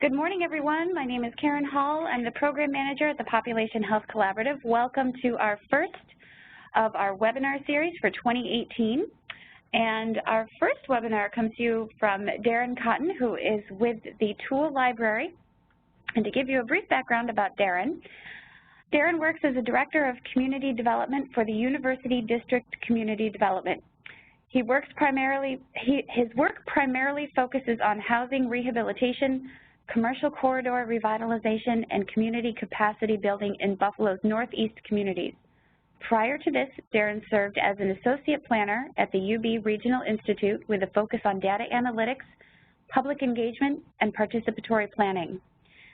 Good morning, everyone. My name is Karen Hall. I'm the Program Manager at the Population Health Collaborative. Welcome to our first of our webinar series for 2018. And our first webinar comes to you from Darren Cotton, who is with the Tool Library. And to give you a brief background about Darren works as a Director of Community Development for the University District Community Development. His work primarily focuses on housing rehabilitation, commercial corridor revitalization, and community capacity building in Buffalo's Northeast communities. Prior to this, Darren served as an associate planner at the UB Regional Institute with a focus on data analytics, public engagement, and participatory planning.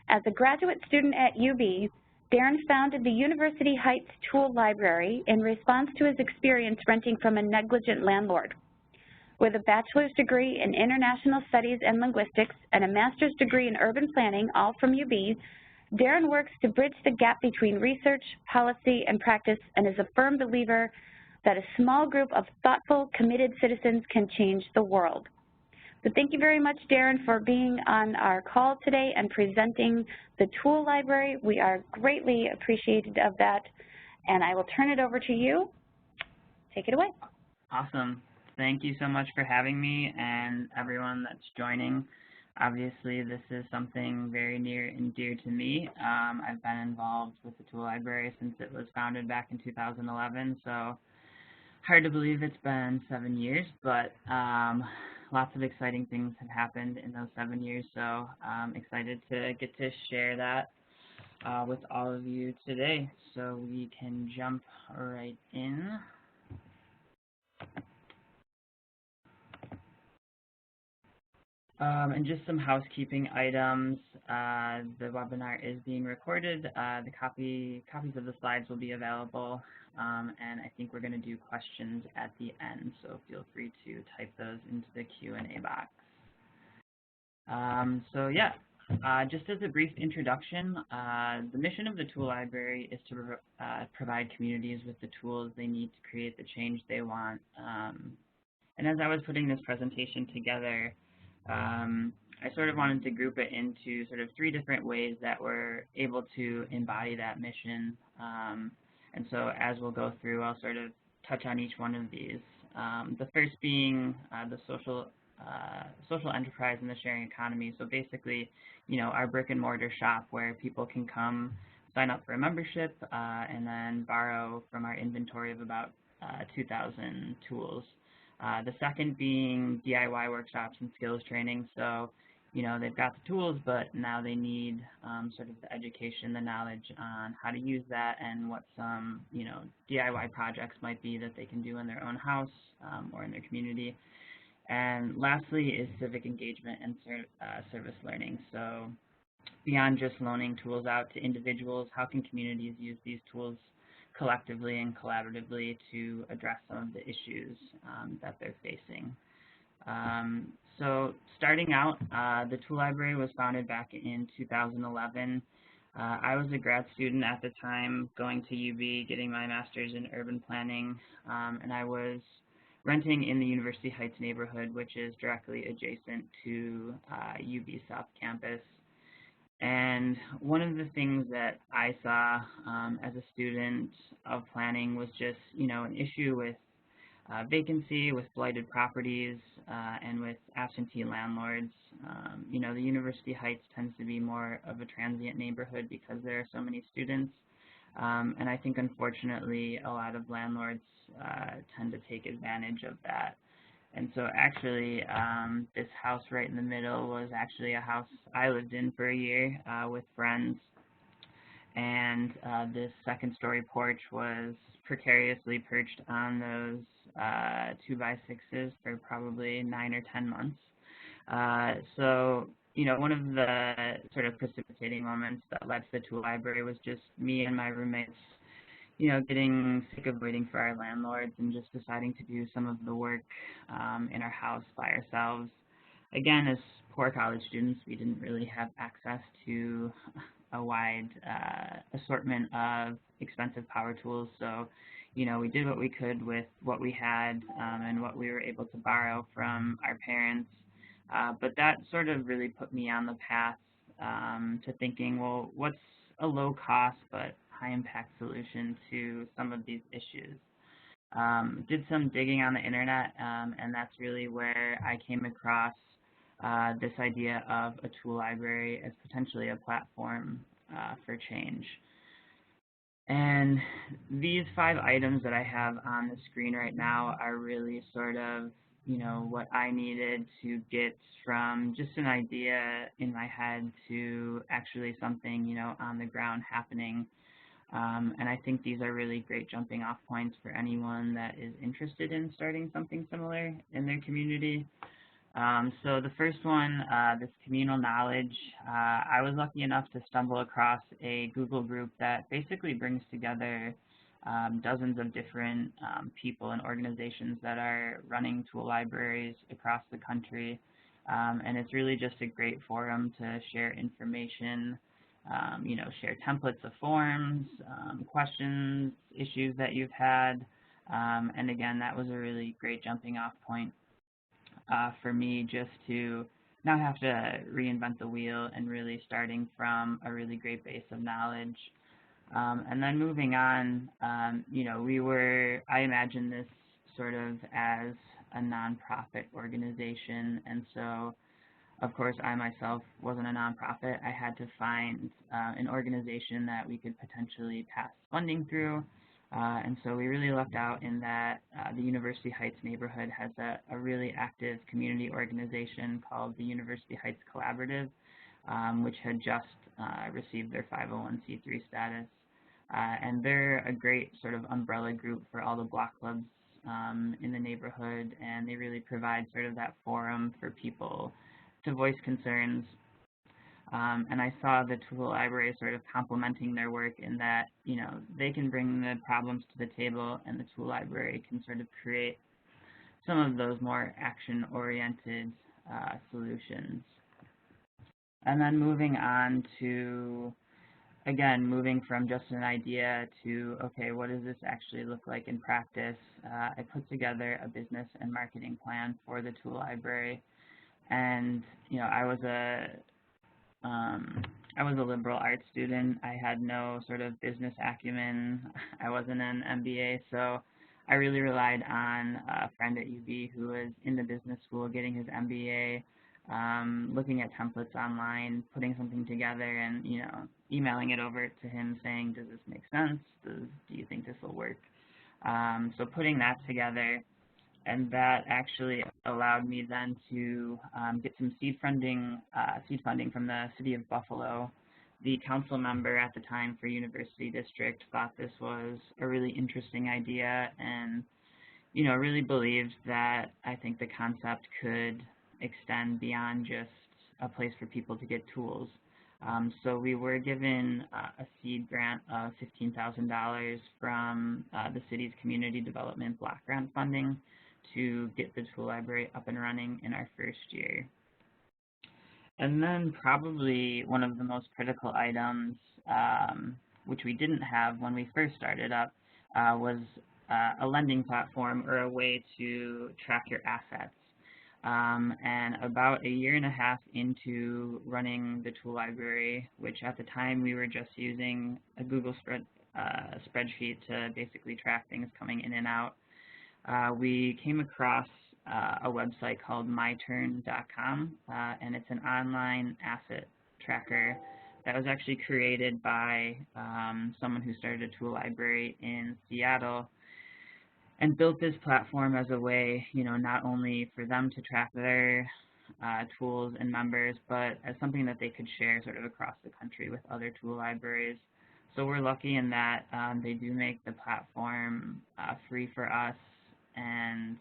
As a graduate student at UB, Darren founded the University Heights Tool Library in response to his experience renting from a negligent landlord. With a bachelor's degree in international studies and linguistics and a master's degree in urban planning, all from UB, Darren works to bridge the gap between research, policy, and practice, and is a firm believer that a small group of thoughtful, committed citizens can change the world. So thank you very much, Darren, for being on our call today and presenting the Tool Library. We are greatly appreciative of that, and I will turn it over to you. Take it away. Awesome. Thank you so much for having me and everyone that's joining. Obviously, this is something very near and dear to me. I've been involved with the Tool Library since it was founded back in 2011, so hard to believe it's been 7 years, but lots of exciting things have happened in those 7 years, so I'm excited to get to share that with all of you today. So we can jump right in. And just some housekeeping items. The webinar is being recorded. The copies of the slides will be available, and I think we're going to do questions at the end, so feel free to type those into the Q&A box. So yeah, just as a brief introduction, the mission of the Tool Library is to provide communities with the tools they need to create the change they want. And as I was putting this presentation together, I sort of wanted to group it into sort of 3 different ways that we're able to embody that mission. And so as we'll go through, I'll sort of touch on each one of these. The first being the social enterprise and the sharing economy. So basically, you know, our brick and mortar shop where people can come sign up for a membership and then borrow from our inventory of about 2,000 tools. The second being DIY workshops and skills training. So, you know, they've got the tools, but now they need sort of the education, the knowledge on how to use that and what some, you know, DIY projects might be that they can do in their own house or in their community. And lastly is civic engagement and service learning. So beyond just loaning tools out to individuals, how can communities use these tools collectively and collaboratively to address some of the issues that they're facing. So starting out, the Tool Library was founded back in 2011. I was a grad student at the time going to UB, getting my master's in urban planning, and I was renting in the University Heights neighborhood, which is directly adjacent to UB South Campus. And one of the things that I saw as a student of planning was just, you know, an issue with vacancy, with blighted properties, and with absentee landlords. You know, the University Heights tends to be more of a transient neighborhood because there are so many students. And I think, unfortunately, a lot of landlords tend to take advantage of that. And so actually, this house right in the middle was actually a house I lived in for a year with friends. And this second-story porch was precariously perched on those 2x6s for probably 9 or 10 months. So, you know, one of the sort of precipitating moments that led to the Tool Library was just me and my roommates, you know, getting sick of waiting for our landlords and just deciding to do some of the work in our house by ourselves. Again, as poor college students, we didn't really have access to a wide assortment of expensive power tools, so, you know, we did what we could with what we had and what we were able to borrow from our parents. But that sort of really put me on the path to thinking, well, what's a low-cost but high-impact solution to some of these issues? Did some digging on the internet, and that's really where I came across this idea of a tool library as potentially a platform for change. And these 5 items that I have on the screen right now are really sort of, you know, what I needed to get from just an idea in my head to actually something, you know, on the ground happening. And I think these are really great jumping off points for anyone that is interested in starting something similar in their community. So the first one, this communal knowledge, I was lucky enough to stumble across a Google group that basically brings together dozens of different people and organizations that are running tool libraries across the country. And it's really just a great forum to share information, you know, share templates of forms, questions, issues that you've had. And again, that was a really great jumping off point for me, just to not have to reinvent the wheel and really starting from a really great base of knowledge. And then moving on, you know, I imagine this sort of as a nonprofit organization, and so of course I myself wasn't a nonprofit. I had to find an organization that we could potentially pass funding through. And so we really lucked out in that the University Heights neighborhood has a really active community organization called the University Heights Collaborative, which had just received their 501c3 status. And they're a great sort of umbrella group for all the block clubs in the neighborhood, and they really provide sort of that forum for people to voice concerns. And I saw the tool library sort of complementing their work in that, you know, they can bring the problems to the table, and the tool library can sort of create some of those more action-oriented solutions. And then moving on to, again, moving from just an idea to, okay, what does this actually look like in practice? I put together a business and marketing plan for the tool library. And, you know, I was a liberal arts student. I had no sort of business acumen. I wasn't an MBA, so I really relied on a friend at UB who was in the business school getting his MBA, looking at templates online, putting something together, and, you know, emailing it over to him saying, does this make sense? Do you think this will work? So putting that together, and that actually allowed me then to get some seed funding from the city of Buffalo. The council member at the time for University District thought this was a really interesting idea, and, you know, really believed that I think the concept could extend beyond just a place for people to get tools. So we were given a seed grant of $15,000 from the city's community development block grant funding to get the tool library up and running in our first year. And then probably one of the most critical items, which we didn't have when we first started up, was a lending platform or a way to track your assets. And about a year and a half into running the tool library, which at the time we were just using a Google spreadsheet to basically track things coming in and out, we came across a website called myturn.com, and it's an online asset tracker that was actually created by someone who started a tool library in Seattle, and built this platform as a way, you know, not only for them to track their tools and members, but as something that they could share sort of across the country with other tool libraries. So we're lucky in that they do make the platform free for us, and,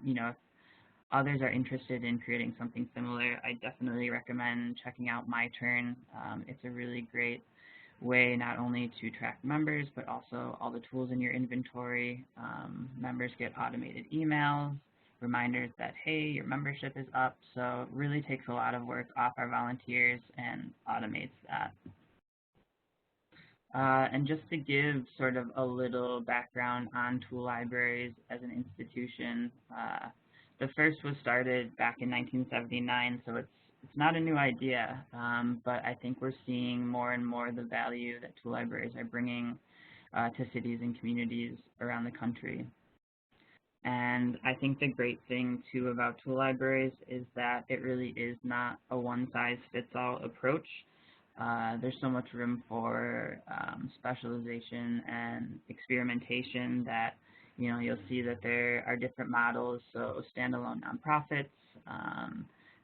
you know, if others are interested in creating something similar, I definitely recommend checking out MyTurn. It's a really great way not only to track members, but also all the tools in your inventory. Members get automated emails, reminders that, hey, your membership is up. So it really takes a lot of work off our volunteers and automates that. And just to give sort of a little background on tool libraries as an institution, the first was started back in 1979, so it's it's not a new idea, but I think we're seeing more and more the value that tool libraries are bringing to cities and communities around the country. And I think the great thing, too, about tool libraries is that it really is not a one-size-fits-all approach. There's so much room for specialization and experimentation that, you'll see that there are different models, so standalone nonprofits,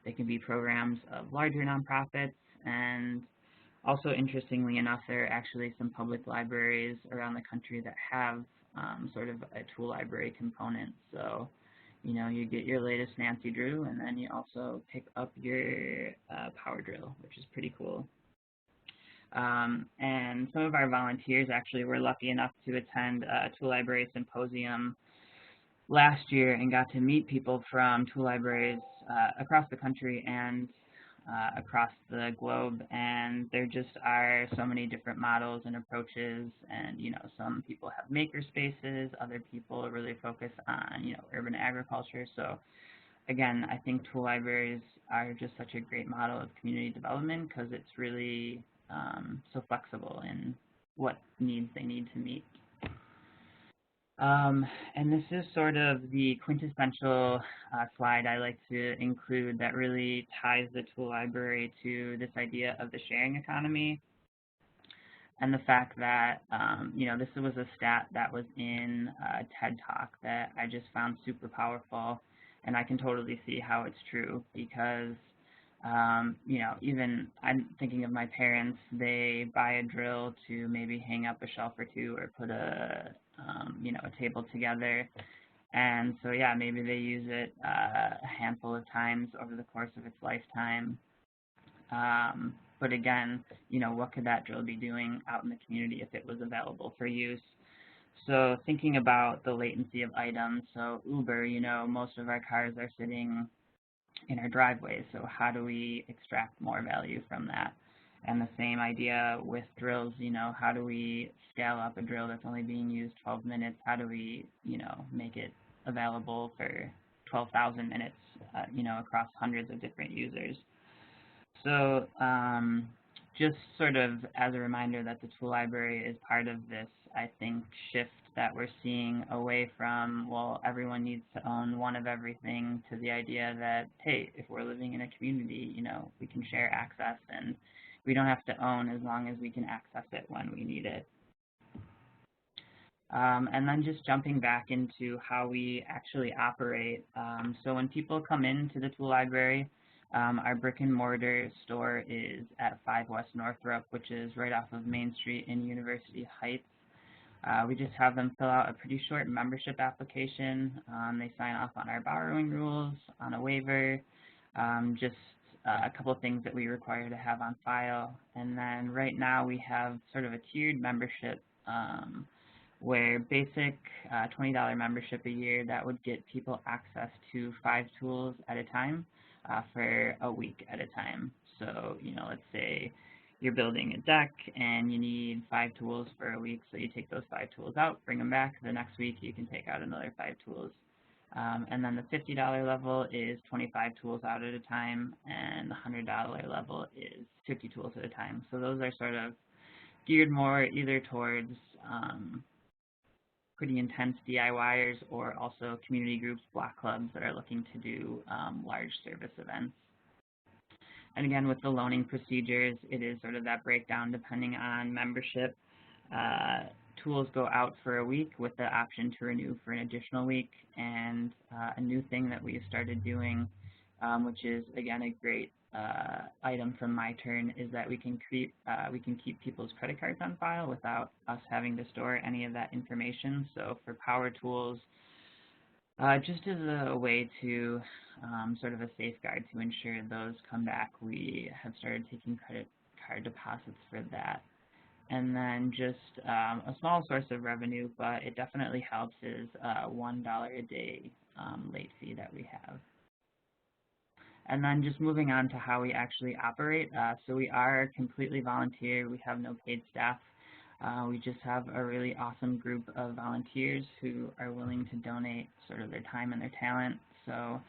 they can be programs of larger nonprofits, and also, interestingly enough, there are actually some public libraries around the country that have sort of a tool library component. So, you get your latest Nancy Drew, and then you also pick up your power drill, which is pretty cool. And some of our volunteers actually were lucky enough to attend a tool library symposium last year and got to meet people from tool libraries across the country and across the globe, and there just are so many different models and approaches, and some people have maker spaces, other people really focus on urban agriculture. So again, I think tool libraries are just such a great model of community development because it's really so flexible in what needs they need to meet. And this is sort of the quintessential slide I like to include that really ties the tool library to this idea of the sharing economy and the fact that, this was a stat that was in a TED Talk that I just found super powerful, and I can totally see how it's true because, even I'm thinking of my parents, they buy a drill to maybe hang up a shelf or two or put a table together. And so, yeah, maybe they use it a handful of times over the course of its lifetime. But again, what could that drill be doing out in the community if it was available for use? So thinking about the latency of items, so Uber, most of our cars are sitting in our driveways, so how do we extract more value from that? And the same idea with drills, how do we scale up a drill that's only being used 12 minutes? How do we, make it available for 12,000 minutes, across hundreds of different users? So just sort of as a reminder that the tool library is part of this, I think, shift that we're seeing away from, well, everyone needs to own one of everything, to the idea that, hey, if we're living in a community, we can share access and we don't have to own as long as we can access it when we need it. And then just jumping back into how we actually operate. So when people come into the tool library, our brick and mortar store is at 5 West Northrop, which is right off of Main Street in University Heights. We just have them fill out a pretty short membership application. They sign off on our borrowing rules, on a waiver, just a couple of things that we require to have on file. And then right now we have sort of a tiered membership where basic $20 membership a year, that would get people access to 5 tools at a time for a week at a time. So, let's say you're building a deck and you need 5 tools for a week, so you take those 5 tools out, bring them back. The next week you can take out another 5 tools. And then the $50 level is 25 tools out at a time, and the $100 level is 50 tools at a time. So those are sort of geared more either towards pretty intense DIYers or also community groups, block clubs that are looking to do large service events. And again, with the loaning procedures, it is sort of that breakdown depending on membership. Tools go out for a week with the option to renew for an additional week. And a new thing that we've started doing, which is, again, a great item from my turn, is that we can keep people's credit cards on file without us having to store any of that information. So for power tools, just as a way to sort of a safeguard to ensure those come back, we have started taking credit card deposits for that. And then just a small source of revenue, but it definitely helps, is $1 a day late fee that we have. And then just moving on to how we actually operate. So we are completely volunteer. We have no paid staff. We just have a really awesome group of volunteers who are willing to donate sort of their time and their talent. So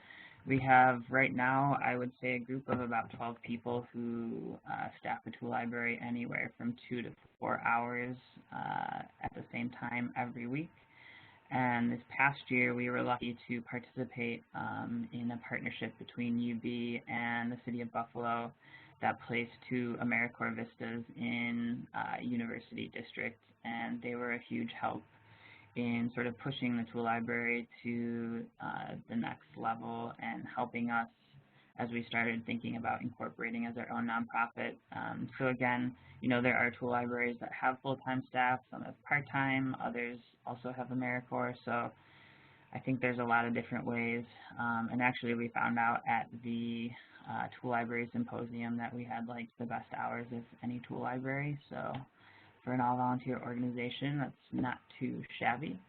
We have right now, I would say, a group of about 12 people who staff the tool library anywhere from 2 to 4 hours at the same time every week. And this past year, we were lucky to participate in a partnership between UB and the City of Buffalo that placed 2 AmeriCorps Vistas in University District, and they were a huge help in sort of pushing the tool library to the next level and helping us as we started thinking about incorporating as our own nonprofit. So again, there are tool libraries that have full-time staff, some have part-time, others also have AmeriCorps, so I think there's a lot of different ways. And actually we found out at the tool library symposium that we had like the best hours of any tool library, so for an all-volunteer organization, that's not too shabby.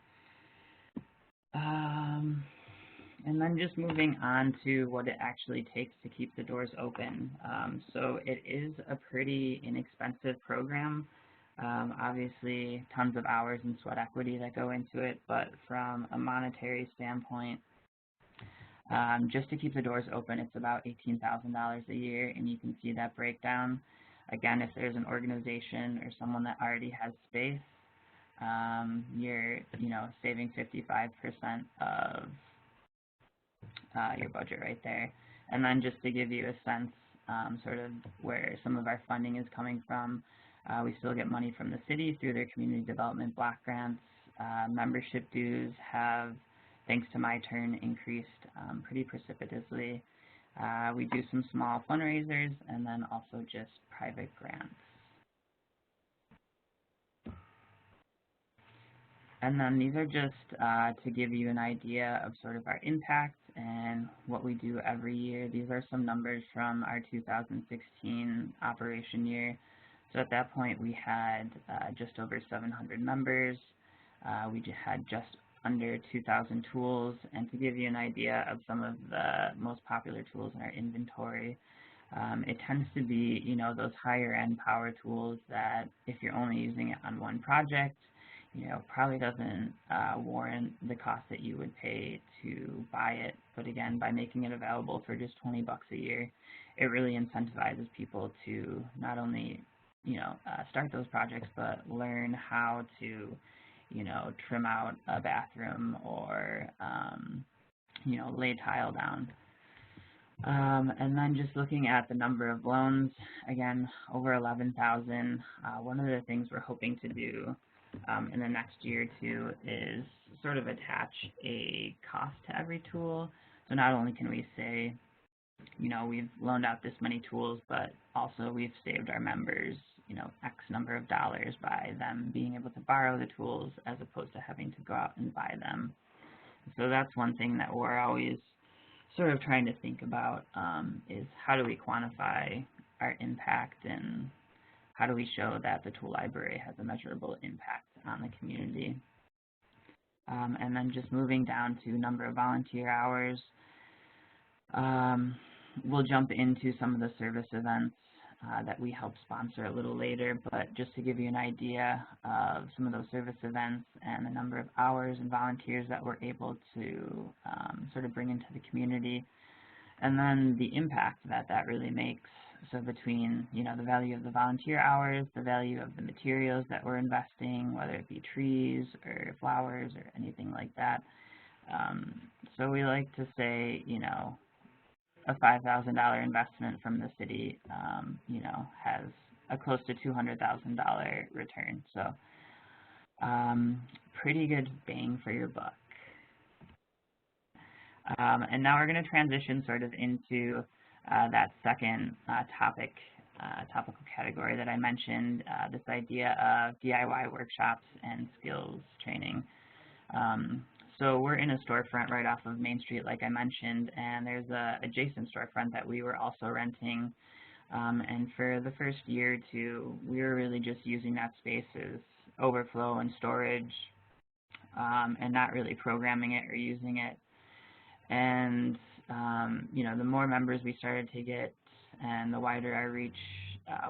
And then just moving on to what it actually takes to keep the doors open. So it is a pretty inexpensive program. Obviously, tons of hours and sweat equity that go into it, but from a monetary standpoint, just to keep the doors open, it's about $18,000 a year, and you can see that breakdown. Again, if there's an organization or someone that already has space, you're, saving 55% of your budget right there. And then just to give you a sense, sort of where some of our funding is coming from, we still get money from the city through their community development block grants. Membership dues have, thanks to my turn, increased pretty precipitously. We do some small fundraisers and then also just private grants. And then these are just to give you an idea of sort of our impact and what we do every year. These are some numbers from our 2016 operation year. So at that point we had just over 700 members. We had just under 2,000 tools, and to give you an idea of some of the most popular tools in our inventory, it tends to be, those higher end power tools that if you're only using it on one project, probably doesn't warrant the cost that you would pay to buy it. But again, by making it available for just 20 bucks a year, it really incentivizes people to not only, start those projects, but learn how to trim out a bathroom or, lay tile down. And then just looking at the number of loans, again, over 11,000. One of the things we're hoping to do in the next year or two is sort of attach a cost to every tool. So not only can we say, we've loaned out this many tools, but also we've saved our members X number of dollars by them being able to borrow the tools as opposed to having to go out and buy them. So that's one thing that we're always sort of trying to think about is how do we quantify our impact and how do we show that the tool library has a measurable impact on the community. And then just moving down to number of volunteer hours, we'll jump into some of the service events that we help sponsor a little later, but just to give you an idea of some of those service events and the number of hours and volunteers that we're able to sort of bring into the community, and then the impact that that really makes. So between, the value of the volunteer hours, the value of the materials that we're investing, whether it be trees or flowers or anything like that. So we like to say, a $5,000 investment from the city, has a close to $200,000 return. So pretty good bang for your buck. And now we're going to transition sort of into that second topical category that I mentioned, this idea of DIY workshops and skills training. So we're in a storefront right off of Main Street, like I mentioned, and there's a adjacent storefront that we were also renting. And for the first year or two, we were really just using that space as overflow and storage, and not really programming it or using it. And the more members we started to get and the wider our reach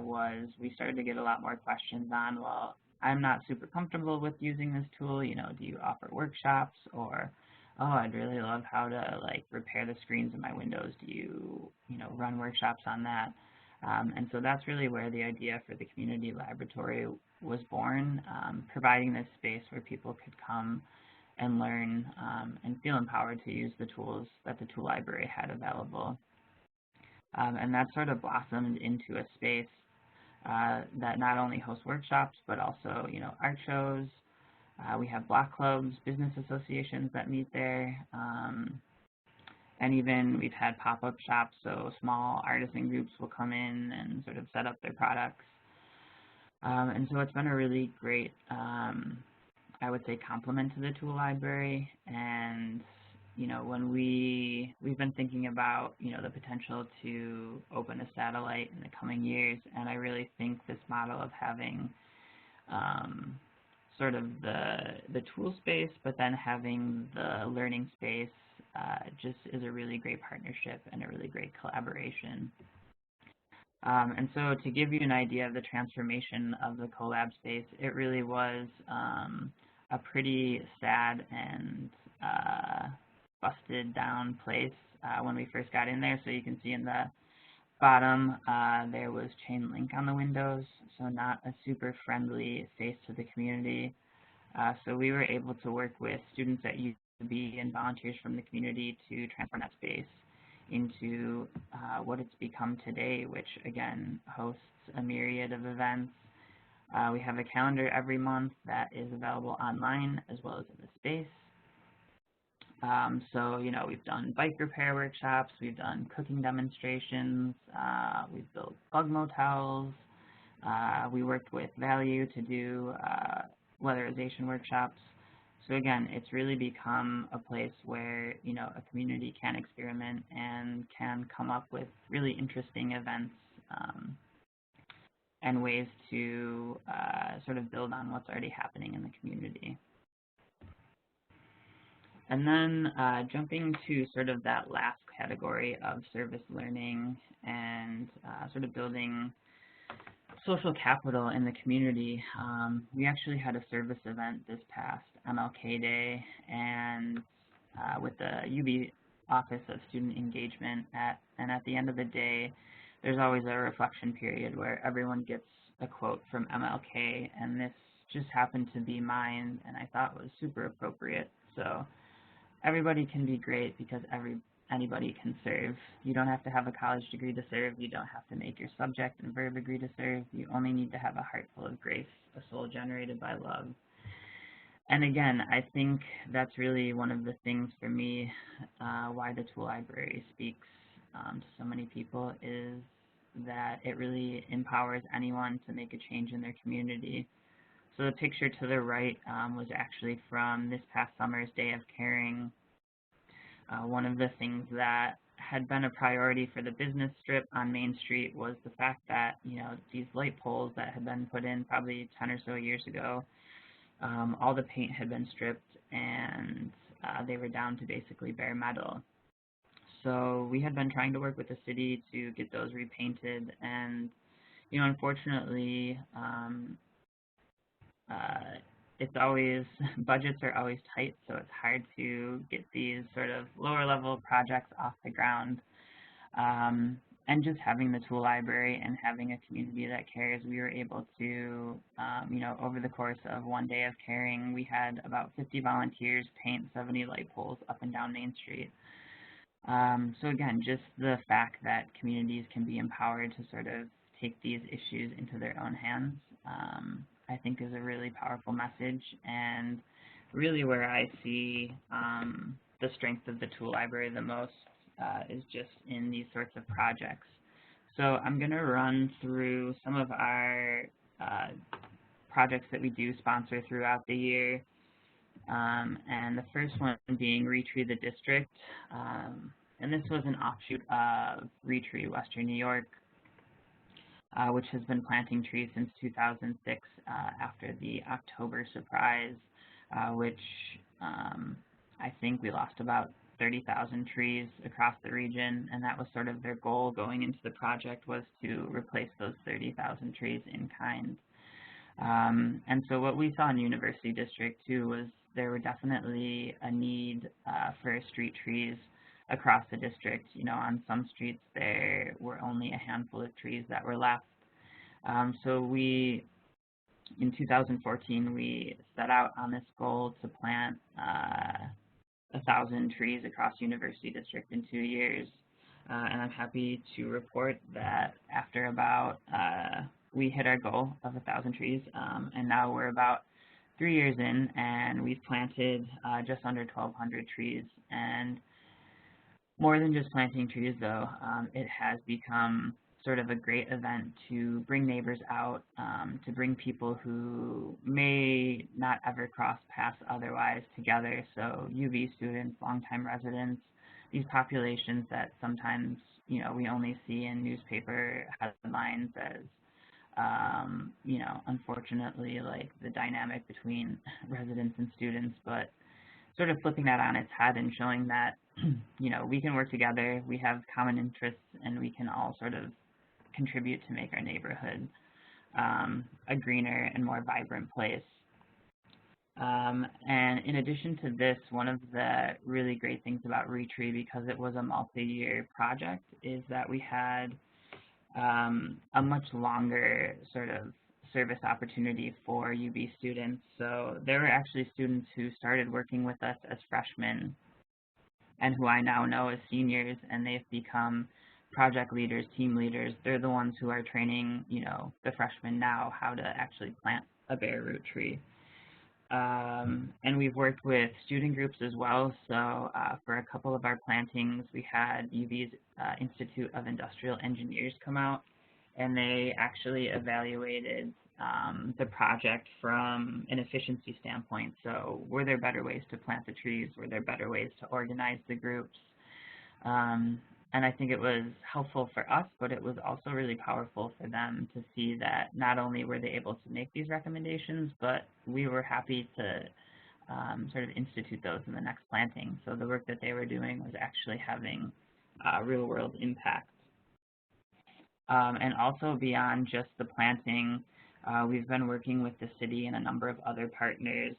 was, we started to get a lot more questions on, well, I'm not super comfortable with using this tool, do you offer workshops, or oh, I'd really love how to like repair the screens in my windows. Do you know, run workshops on that? And so that's really where the idea for the community laboratory was born, providing this space where people could come and learn and feel empowered to use the tools that the tool library had available. And that sort of blossomed into a space that not only hosts workshops, but also, you know, art shows. We have block clubs, business associations that meet there, and even we've had pop-up shops, so small artisan groups will come in and sort of set up their products. And so it's been a really great, I would say, complement to the tool library. And you know, when we've been thinking about, you know, the potential to open a satellite in the coming years, and I really think this model of having sort of the tool space, but then having the learning space just is a really great partnership and a really great collaboration. And so to give you an idea of the transformation of the collab space, it really was a pretty sad and busted down place when we first got in there. So you can see in the bottom there was chain link on the windows, so not a super friendly face to the community. So we were able to work with students at UB and volunteers from the community to transform that space into what it's become today, which again hosts a myriad of events. We have a calendar every month that is available online as well as in the space. So, you know, we've done bike repair workshops, we've done cooking demonstrations, we've built bug motels, we worked with Value to do weatherization workshops. So again, it's really become a place where, you know, a community can experiment and can come up with really interesting events and ways to sort of build on what's already happening in the community. And then jumping to sort of that last category of service learning and sort of building social capital in the community, we actually had a service event this past MLK Day, and with the UB Office of Student Engagement, and at the end of the day, there's always a reflection period where everyone gets a quote from MLK, and this just happened to be mine, and I thought was super appropriate. So everybody can be great because anybody can serve. You don't have to have a college degree to serve. You don't have to make your subject and verb agree to serve. You only need to have a heart full of grace, a soul generated by love. And again, I think that's really one of the things for me why the tool library speaks to so many people, is that it really empowers anyone to make a change in their community. So the picture to the right was actually from this past summer's Day of Caring. One of the things that had been a priority for the business strip on Main Street was the fact that, you know, these light poles that had been put in probably 10 or so years ago, all the paint had been stripped and they were down to basically bare metal. So we had been trying to work with the city to get those repainted, and, you know, unfortunately, it's always, budgets are always tight, so it's hard to get these sort of lower level projects off the ground. And just having the tool library and having a community that cares, we were able to, you know, over the course of one day of caring, we had about 50 volunteers paint 70 light poles up and down Main Street. So again, just the fact that communities can be empowered to sort of take these issues into their own hands, I think is a really powerful message, and really where I see the strength of the tool library the most is just in these sorts of projects. So I'm going to run through some of our projects that we do sponsor throughout the year. And the first one being Retree the District. And this was an offshoot of Retree Western New York, which has been planting trees since 2006 after the October surprise, which I think we lost about 30,000 trees across the region, and that was sort of their goal going into the project, was to replace those 30,000 trees in kind. And so what we saw in University District too was there were definitely a need for street trees across the district. You know, on some streets there were only a handful of trees that were left. So in 2014, we set out on this goal to plant 1,000 trees across University District in 2 years. And I'm happy to report that after about, we hit our goal of 1,000 trees, and now we're about 3 years in, and we've planted just under 1,200 trees. And more than just planting trees, though, it has become sort of a great event to bring neighbors out, to bring people who may not ever cross paths otherwise together. So UV students, longtime residents, these populations that sometimes, you know, we only see in newspaper headlines as, you know, unfortunately, like the dynamic between residents and students, but sort of flipping that on its head and showing that, you know, we can work together, we have common interests, and we can all sort of contribute to make our neighborhood a greener and more vibrant place. And in addition to this, one of the really great things about Retree, because it was a multi-year project, is that we had a much longer sort of service opportunity for UB students. So there were actually students who started working with us as freshmen and who I now know as seniors, and they've become project leaders, team leaders. They're the ones who are training, you know, the freshmen now how to actually plant a bare root tree. And we've worked with student groups as well. So for a couple of our plantings, we had UV's Institute of Industrial Engineers come out, and they actually evaluated the project from an efficiency standpoint. So were there better ways to plant the trees? Were there better ways to organize the groups? And I think it was helpful for us, but it was also really powerful for them to see that not only were they able to make these recommendations, but we were happy to sort of institute those in the next planting. So the work that they were doing was actually having real-world impact. And also beyond just the planting, we've been working with the city and a number of other partners.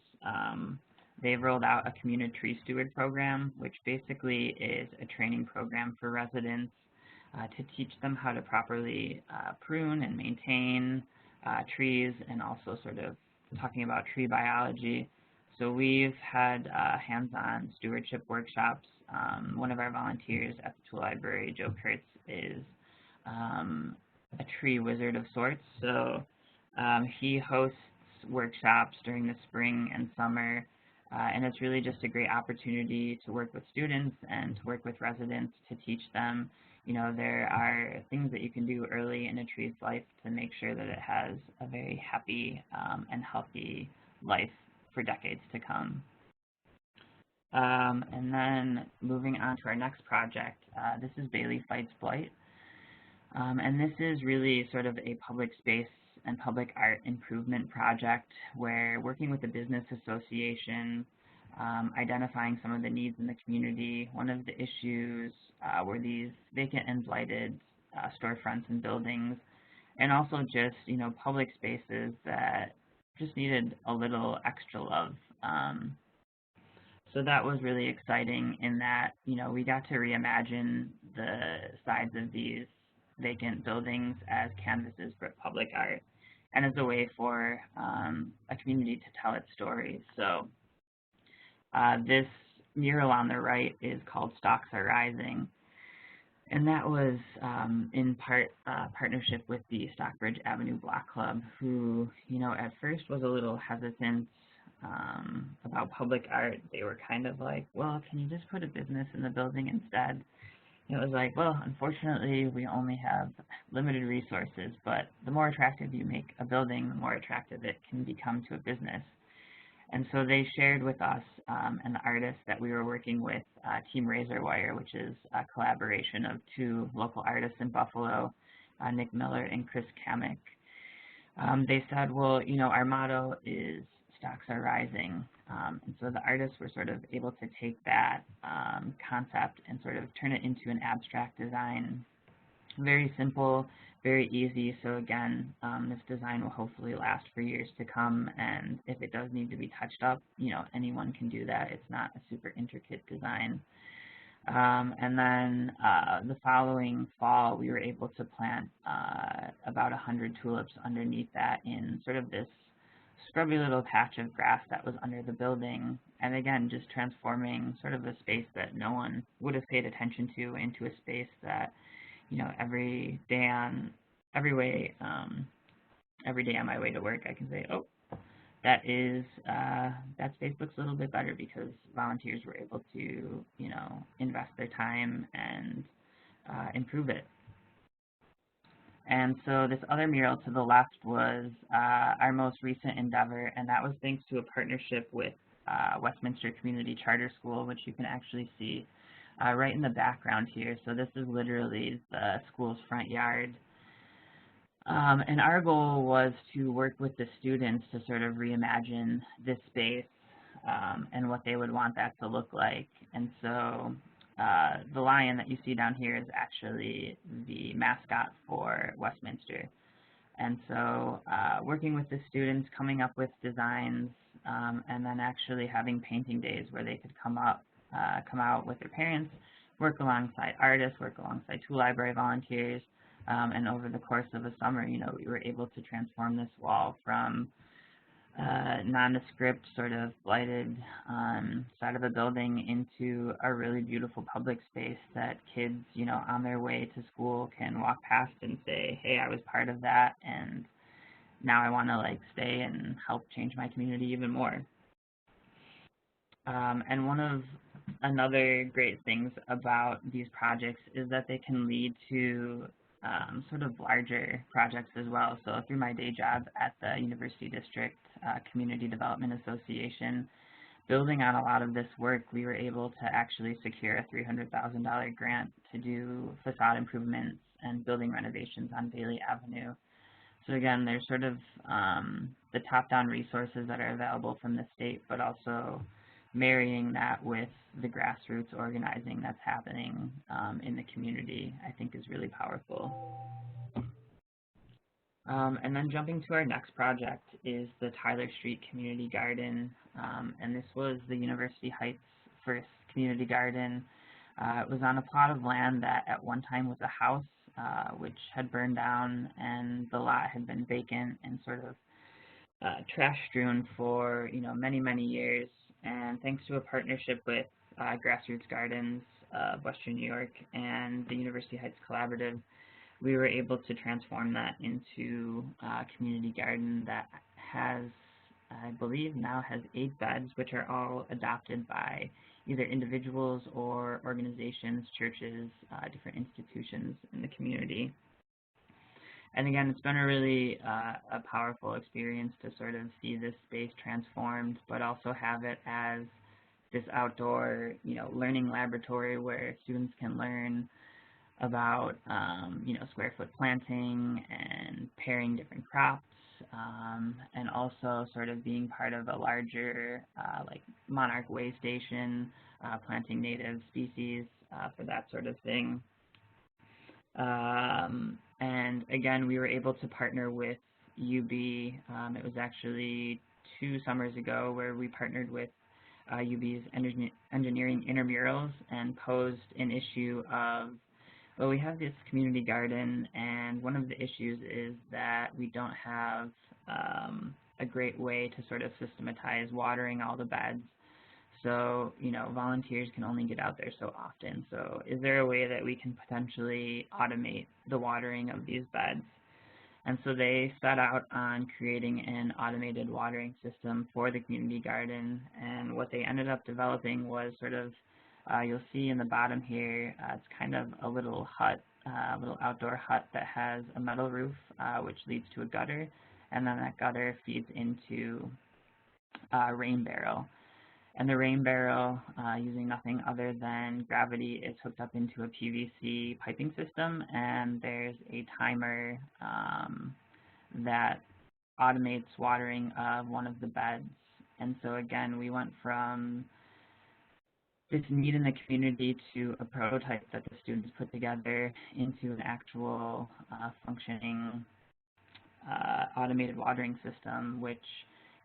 They've rolled out a community tree steward program, which basically is a training program for residents to teach them how to properly prune and maintain trees, and also sort of talking about tree biology. So we've had hands-on stewardship workshops. One of our volunteers at the Tool Library, Joe Kurtz, is a tree wizard of sorts. So he hosts workshops during the spring and summer. And it's really just a great opportunity to work with students and to work with residents to teach them, you know, there are things that you can do early in a tree's life to make sure that it has a very happy and healthy life for decades to come. And then moving on to our next project, this is Bailey Fights Blight. And this is really sort of a public space and public art improvement project where working with the business association, identifying some of the needs in the community. One of the issues were these vacant and blighted storefronts and buildings, and also just, you know, public spaces that just needed a little extra love. So that was really exciting in that, you know, we got to reimagine the sides of these vacant buildings as canvases for public art and as a way for a community to tell its story. So this mural on the right is called Stalks Are Rising, and that was in part partnership with the Stockbridge Avenue Block Club, who, you know, at first was a little hesitant about public art. They were kind of like, well, can you just put a business in the building instead? It was like, well, unfortunately, we only have limited resources, but the more attractive you make a building, the more attractive it can become to a business. And so they shared with us and the artists that we were working with, Team Razor Wire, which is a collaboration of two local artists in Buffalo, Nick Miller and Chris Kamek. They said, well, you know, our motto is Stocks Are Rising. And so the artists were sort of able to take that concept and sort of turn it into an abstract design Very simple, very easy. So again, this design will hopefully last for years to come, and if it does need to be touched up, anyone can do that. It's not a super intricate design. And then the following fall, we were able to plant about 100 tulips underneath that in sort of this scrubby little patch of grass that was under the building. And again, just transforming sort of a space that no one would have paid attention to into a space that, every day on my way to work, I can say, oh, that space looks a little bit better because volunteers were able to, invest their time and improve it. And so this other mural to the left was our most recent endeavor, and that was thanks to a partnership with Westminster Community Charter School, which you can actually see right in the background here. So this is literally the school's front yard. And our goal was to work with the students to sort of reimagine this space and what they would want that to look like. And so the lion that you see down here is actually the mascot for Westminster. And so working with the students, coming up with designs, and then actually having painting days where they could come out with their parents, work alongside artists, work alongside tool library volunteers, and over the course of a summer, we were able to transform this wall from nondescript, sort of blighted side of a building into a really beautiful public space that kids, on their way to school can walk past and say, hey, I was part of that, and now I want to stay and help change my community even more. And one of another great things about these projects is that they can lead to sort of larger projects as well. So through my day job at the University District Community Development Association, building on a lot of this work, we were able to actually secure a $300,000 grant to do facade improvements and building renovations on Bailey Avenue. So again, there's sort of the top-down resources that are available from the state, but also marrying that with the grassroots organizing that's happening in the community, I think is really powerful. And then jumping to our next project is the Tyler Street Community Garden, and this was the University Heights first community garden. It was on a plot of land that at one time was a house, which had burned down, and the lot had been vacant and sort of trash strewn for many, many years. And thanks to a partnership with Grassroots Gardens of Western New York and the University Heights Collaborative, we were able to transform that into a community garden that has, I believe now has 8 beds, which are all adopted by either individuals or organizations, churches, different institutions in the community. And again, it's been a really a powerful experience to sort of see this space transformed, but also have it as this outdoor, learning laboratory where students can learn about, square foot planting and pairing different crops, and also sort of being part of a larger, monarch way station, planting native species for that sort of thing. And again, we were able to partner with UB. It was actually 2 summers ago where we partnered with UB's engineering intramurals and posed an issue of, well, we have this community garden, and one of the issues is that we don't have a great way to sort of systematize watering all the beds. So, volunteers can only get out there so often. So is there a way that we can potentially automate the watering of these beds? And so they set out on creating an automated watering system for the community garden. And what they ended up developing was sort of, you'll see in the bottom here, it's kind of a little hut, a little outdoor hut that has a metal roof, which leads to a gutter. And then that gutter feeds into a rain barrel. And the rain barrel, using nothing other than gravity, is hooked up into a PVC piping system, and there's a timer that automates watering of one of the beds. And so again, we went from this need in the community to a prototype that the students put together into an actual functioning automated watering system, which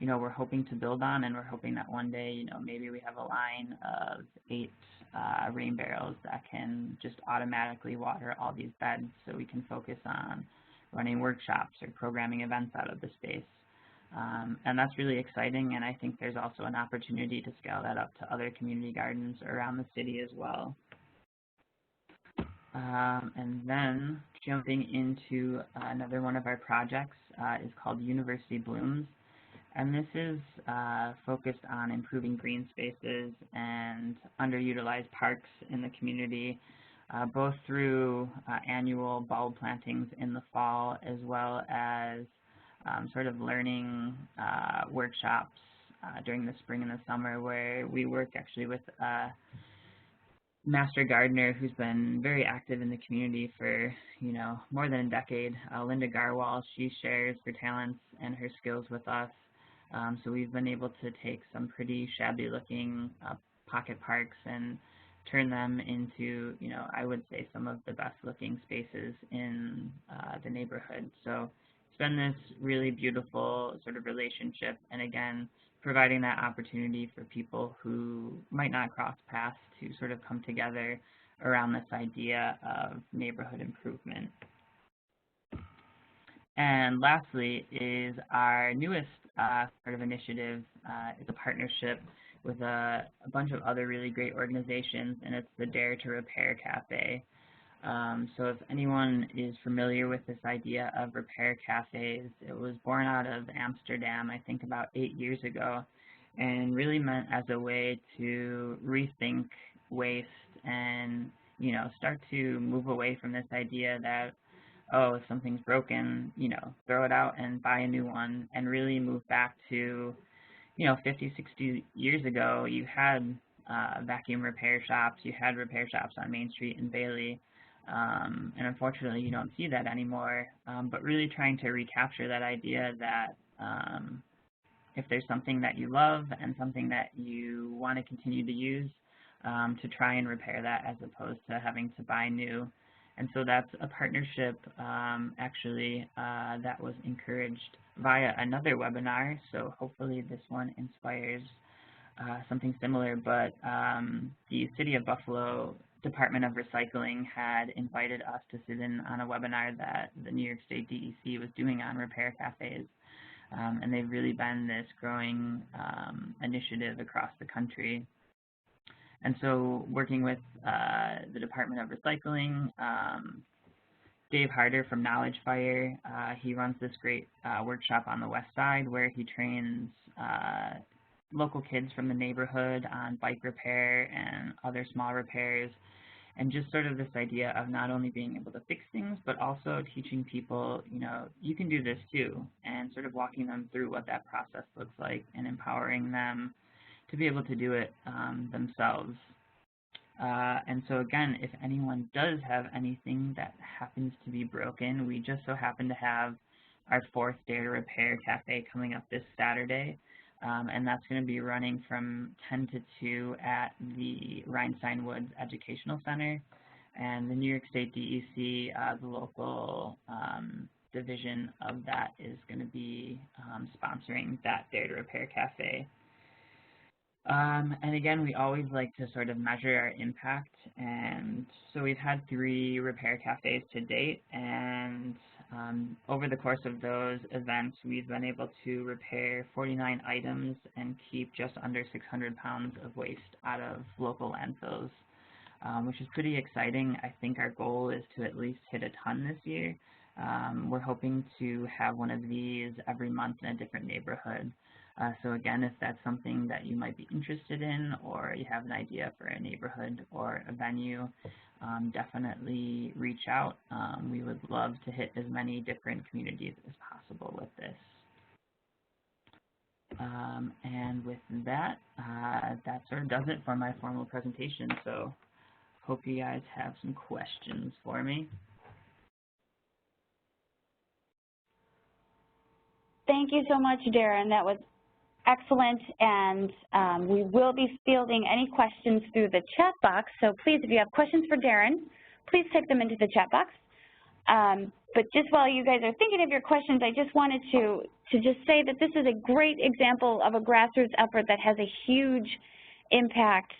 we're hoping to build on, and we're hoping that one day maybe we have a line of 8 rain barrels that can just automatically water all these beds, so we can focus on running workshops or programming events out of the space. And that's really exciting, and I think there's also an opportunity to scale that up to other community gardens around the city as well. And then jumping into another one of our projects is called University Blooms, and this is focused on improving green spaces and underutilized parks in the community, both through annual bulb plantings in the fall, as well as sort of learning workshops during the spring and the summer, where we work actually with a master gardener who's been very active in the community for more than a decade. Linda Garwal, she shares her talents and her skills with us. So we've been able to take some pretty shabby looking pocket parks and turn them into, I would say, some of the best looking spaces in the neighborhood. So it's been this really beautiful sort of relationship, and again, providing that opportunity for people who might not cross paths to sort of come together around this idea of neighborhood improvement. And lastly is our newest sort of initiative. It's a partnership with a bunch of other really great organizations, and it's the Dare to Repair Cafe. So if anyone is familiar with this idea of repair cafes, it was born out of Amsterdam, I think about 8 years ago, and really meant as a way to rethink waste and, start to move away from this idea that, oh, if something's broken, throw it out and buy a new one, and really move back to, 50, 60 years ago, you had vacuum repair shops, you had repair shops on Main Street in Bailey, and unfortunately you don't see that anymore, but really trying to recapture that idea that if there's something that you love and something that you want to continue to use, to try and repair that as opposed to having to buy new. And so that's a partnership actually that was encouraged via another webinar, so hopefully this one inspires something similar, but the City of Buffalo Department of Recycling had invited us to sit in on a webinar that the New York State DEC was doing on repair cafes, and they've really been this growing initiative across the country. And so working with the Department of Recycling, Dave Harder from Knowledge Fire, he runs this great workshop on the west side where he trains local kids from the neighborhood on bike repair and other small repairs, and just sort of this idea of not only being able to fix things, but also teaching people, you can do this too, and sort of walking them through what that process looks like and empowering them to be able to do it themselves. And so again, if anyone does have anything that happens to be broken, we just so happen to have our 4th Dare to Repair Cafe coming up this Saturday, and that's going to be running from 10 to 2 at the Rhinestone Woods Educational Center, and the New York State DEC, the local division of that, is going to be sponsoring that Dare to Repair Cafe. And again, we always like to sort of measure our impact, and so we've had 3 repair cafes to date, and over the course of those events, we've been able to repair 49 items and keep just under 600 pounds of waste out of local landfills, which is pretty exciting. I think our goal is to at least hit a ton this year. We're hoping to have one of these every month in a different neighborhood. So again, if that's something that you might be interested in, or you have an idea for a neighborhood or a venue, definitely reach out. We would love to hit as many different communities as possible with this. And with that, that sort of does it for my formal presentation. So hope you guys have some questions for me. Thank you so much, Darren. That was excellent, and we will be fielding any questions through the chat box. So please, if you have questions for Darren, please type them into the chat box. But just while you guys are thinking of your questions, I just wanted to just say that this is a great example of a grassroots effort that has a huge impact,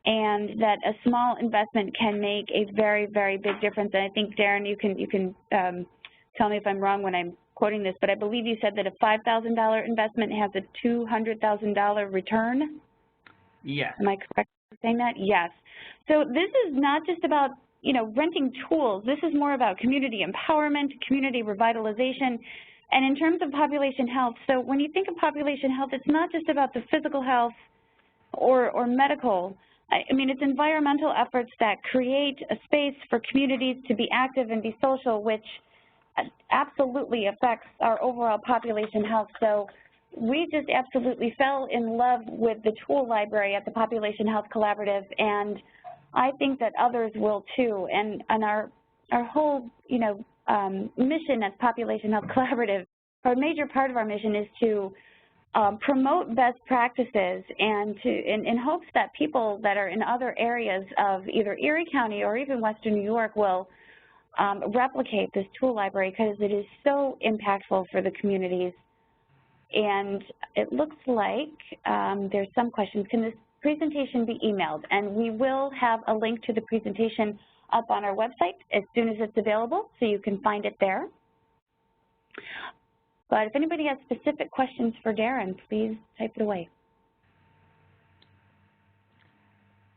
and that a small investment can make a very, very big difference. And I think, Darren, you can tell me if I'm wrong when I'm quoting this, but I believe you said that a $5,000 investment has a $200,000 return? Yes. Am I correct in saying that? Yes. So this is not just about, you know, renting tools. This is more about community empowerment, community revitalization, and in terms of population health. So when you think of population health, it's not just about the physical health or medical. I mean, it's environmental efforts that create a space for communities to be active and be social, which absolutely affects our overall population health. So we just absolutely fell in love with the tool library at the Population Health Collaborative, and I think that others will too. And our whole, you know, mission as Population Health Collaborative, our major part of our mission is to promote best practices, and in hopes that people that are in other areas of either Erie County or even Western New York will replicate this tool library, because it is so impactful for the communities. And it looks like there's some questions. Can this presentation be emailed? And we will have a link to the presentation up on our website as soon as it's available, so you can find it there. But if anybody has specific questions for Darren, please type it away.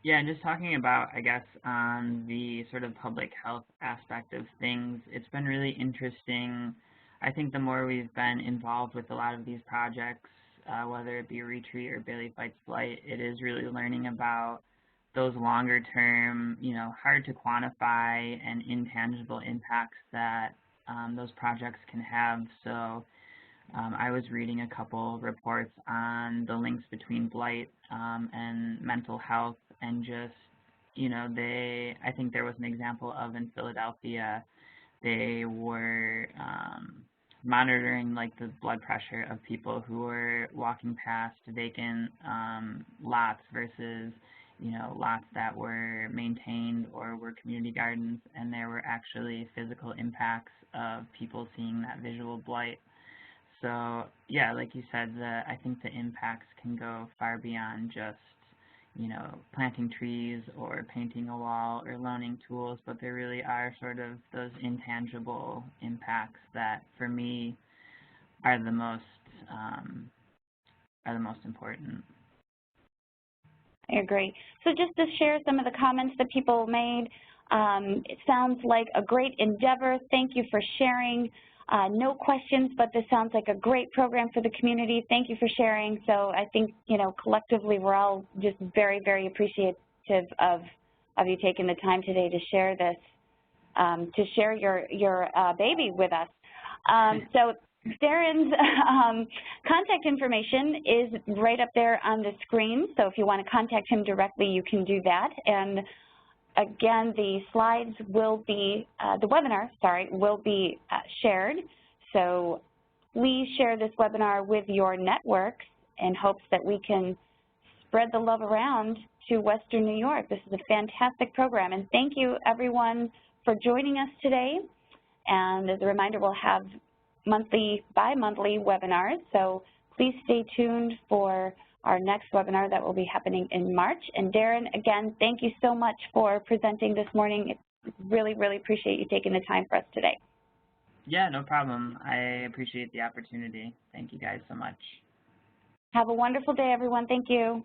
Yeah, and just talking about, I guess, on the sort of public health aspect of things, it's been really interesting. I think the more we've been involved with a lot of these projects, whether it be Retreat or Bailey Fights Blight, it is really learning about those longer term, you know, hard to quantify and intangible impacts that those projects can have. So I was reading a couple reports on the links between blight and mental health, and just, you know, I think there was an example of in Philadelphia, they were monitoring like the blood pressure of people who were walking past vacant lots versus, you know, lots that were maintained or were community gardens, and there were actually physical impacts of people seeing that visual blight. So yeah, like you said, I think the impacts can go far beyond just, you know, planting trees or painting a wall or loaning tools, but there really are sort of those intangible impacts that, for me, are the most important. I agree. So just to share some of the comments that people made, it sounds like a great endeavor. Thank you for sharing. No questions, but this sounds like a great program for the community. Thank you for sharing. So I think, you know, collectively we're all just very, very appreciative of you taking the time today to share this, to share your baby with us. So Darren's contact information is right up there on the screen. So if you want to contact him directly, you can do that. And again, the slides will be, the webinar, sorry, will be shared. So please share this webinar with your networks in hopes that we can spread the love around to Western New York. This is a fantastic program. And thank you, everyone, for joining us today. And as a reminder, we'll have bi-monthly webinars. So please stay tuned for our next webinar that will be happening in March. And Darren, again, thank you so much for presenting this morning. Really, really appreciate you taking the time for us today. Yeah, no problem. I appreciate the opportunity. Thank you guys so much. Have a wonderful day, everyone. Thank you.